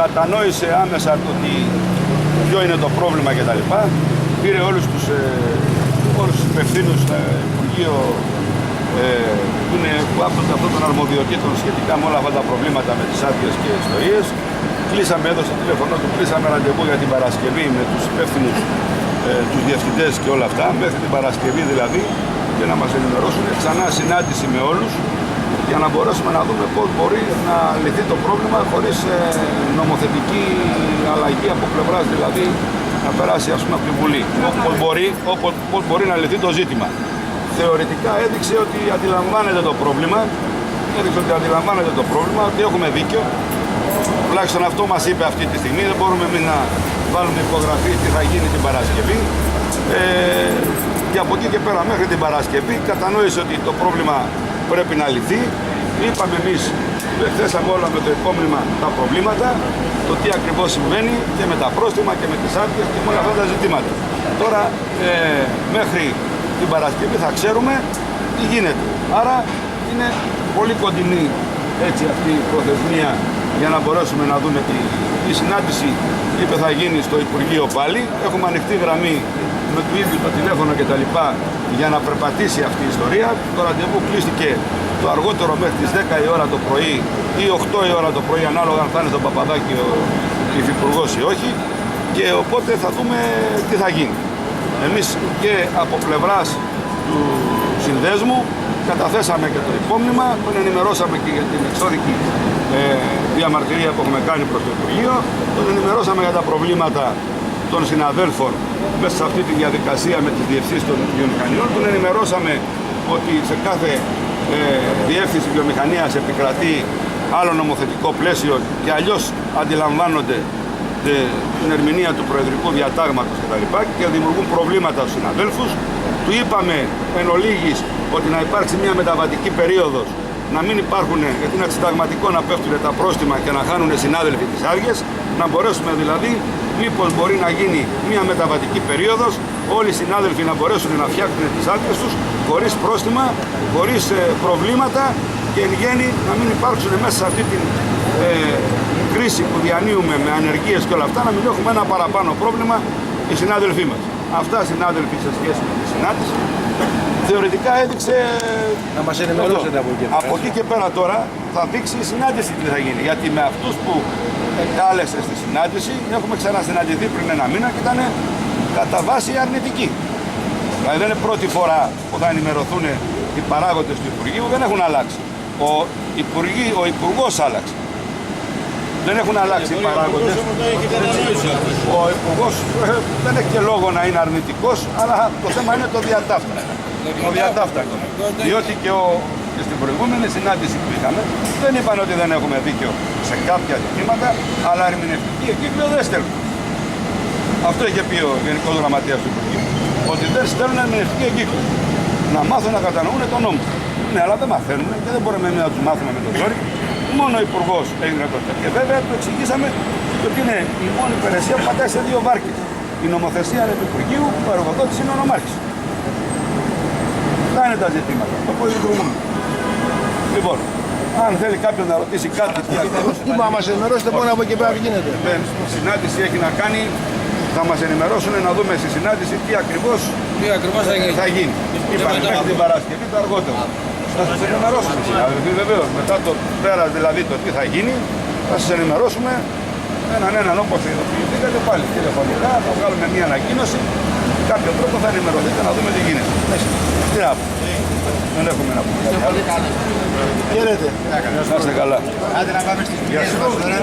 κατανόησε άμεσα το ότι ποιο είναι το πρόβλημα κτλ. Πήρε όλους τους υπευθύνους στο Υπουργείο που είναι αυτών των αρμοδιοτήτων σχετικά με όλα αυτά τα προβλήματα με τις άδειες και ιστορίες. Κλείσαμε, έδωσε τηλέφωνο του, κλείσαμε ραντεβού για την Παρασκευή με τους υπεύθυνους, τους διευθυντές και όλα αυτά, μέχρι την Παρασκευή δηλαδή, για να μας ενημερώσουν. Ξανά συνάντηση με όλους για να μπορέσουμε να δούμε πώς μπορεί να λυθεί το πρόβλημα χωρίς νομοθετική αλλαγή από πλευράς, δηλαδή να περάσει ας πούμε από την Βουλή. Πώς μπορεί να λυθεί το ζήτημα. Θεωρητικά έδειξε ότι αντιλαμβάνεται το πρόβλημα, ότι έχουμε δίκιο. Τουλάχιστον αυτό μας είπε αυτή τη στιγμή. Δεν μπορούμε εμείς να βάλουμε υπογραφή τι θα γίνει την Παρασκευή. Και από εκεί και πέρα μέχρι την Παρασκευή κατανόησε ότι το πρόβλημα πρέπει να λυθεί. Είπαμε εμείς, εκθέσαμε όλα με το υπόμνημα τα προβλήματα, το τι ακριβώς συμβαίνει και με τα πρόστιμα και με τις άδειες και με όλα αυτά τα ζητήματα. Τώρα μέχρι την Παρασκευή θα ξέρουμε τι γίνεται. Άρα είναι πολύ κοντινή έτσι αυτή η προθεσμία για να μπορέσουμε να δούμε τη συνάντηση. Είπε θα γίνει στο Υπουργείο πάλι. Έχουμε ανοιχτή γραμμή με το ίδιο το τηλέφωνο κτλ. Για να περπατήσει αυτή η ιστορία. Το ραντεβού κλείστηκε το αργότερο μέχρι τις 10 η ώρα το πρωί ή 8 η ώρα το πρωί, ανάλογα αν θα είναι στο Παπαδάκι ο υφυπουργός ή όχι. Και οπότε θα δούμε τι θα γίνει. Εμείς και από πλευράς του συνδέσμου καταθέσαμε και το υπόμνημα, τον ενημερώσαμε και για την εξώδικη διαμαρτυρία που έχουμε κάνει προς το Υπουργείο, τον ενημερώσαμε για τα προβλήματα των συναδέλφων μέσα σε αυτή τη διαδικασία με τις διευθύνσεις των βιομηχανιών, τον ενημερώσαμε ότι σε κάθε διεύθυνση βιομηχανίας επικρατεί άλλο νομοθετικό πλαίσιο και αλλιώς αντιλαμβάνονται την ερμηνεία του προεδρικού διατάγματος κτλ. Και δημιουργούν προβλήματα στους συναδέλφους. Του είπαμε εν ολίγης ότι να υπάρξει μια μεταβατική περίοδος, να μην υπάρχουν, γιατί είναι συνταγματικό να πέφτουν τα πρόστιμα και να χάνουν συνάδελφοι τις άδειες, να μπορέσουμε δηλαδή, μήπως μπορεί να γίνει μια μεταβατική περίοδος, όλοι οι συνάδελφοι να μπορέσουν να φτιάξουν τις άδειες τους χωρίς πρόστιμα, χωρίς προβλήματα και εν γέννη να μην υπάρξουν μέσα σε αυτή την κρίση που διανύουμε με ανεργίες και όλα αυτά, να μην έχουμε ένα παραπάνω πρόβλημα οι συνάδελφοί μας. Αυτά συνάδελφοι σε σχέση με τη συνάντηση. Θεωρητικά έδειξε. Να μας ενημερώσετε από εκεί. Από εκεί και πέρα τώρα θα δείξει η συνάντηση τι θα γίνει. Γιατί με αυτούς που κάλεσε στη συνάντηση έχουμε ξανασυναντηθεί πριν ένα μήνα και ήταν κατά βάση αρνητικοί. Δηλαδή δεν είναι πρώτη φορά που θα ενημερωθούν οι παράγοντες του Υπουργείου, δεν έχουν αλλάξει. Ο Υπουργός άλλαξε. Δεν έχουν αλλάξει οι παράγοντες. Ο Υπουργός δεν έχει και λόγο να είναι αρνητικός, αλλά το θέμα είναι το διατάφτα. Το διατάφτα. Διότι και στην προηγούμενη συνάντηση που είχαμε δεν είπαν ότι δεν έχουμε δίκιο σε κάποια ζητήματα, αλλά ερμηνευτική εγκύκλιο δεν στέλνουν. Αυτό είχε πει ο Γενικός Γραμματέας του Υπουργείου. Ότι δεν στέλνουν ερμηνευτική εγκύκλιο. Να μάθουν να κατανοούν τον νόμο. Ναι, αλλά δεν μαθαίνουν και δεν μπορούμε να τους μάθουμε με τον ζόρι. Μόνο ο Υπουργός έγινε τότε. Και βέβαια του εξηγήσαμε ότι είναι η μόνη υπηρεσία που πατάει σε δύο βάρκες. Η νομοθεσία είναι του Υπουργείου, ο εργοδότης είναι ο νομάρχης. Αυτά είναι τα ζητήματα. Το πώς λειτουργούν. Λοιπόν, αν θέλει κάποιον να ρωτήσει κάτι, τι ακριβώς. Μα μας ενημερώσετε μόνο από εκεί πέρα τι γίνεται. Η συνάντηση έχει να κάνει, θα μας ενημερώσουν να δούμε στη συνάντηση τι ακριβώς θα γίνει. Είπαμε μέχρι την Παρασκευή το αργότερο. Θα σας ενημερώσουμε συνάδελφοι, βεβαίως. Μετά το πέρας δηλαδή το τι θα γίνει, θα σας ενημερώσουμε έναν όπως ειδοποιηθήκατε πάλι τηλεφωνικά, θα βγάλουμε μια ανακοίνωση. Κάποιο τρόπο θα ενημερωθείτε να δούμε τι γίνεται. Τι να πω. Δεν έχουμε να πούμε. Χαίρετε. Να είστε καλά. Άντε να πάμε στις δουλειές μας τώρα.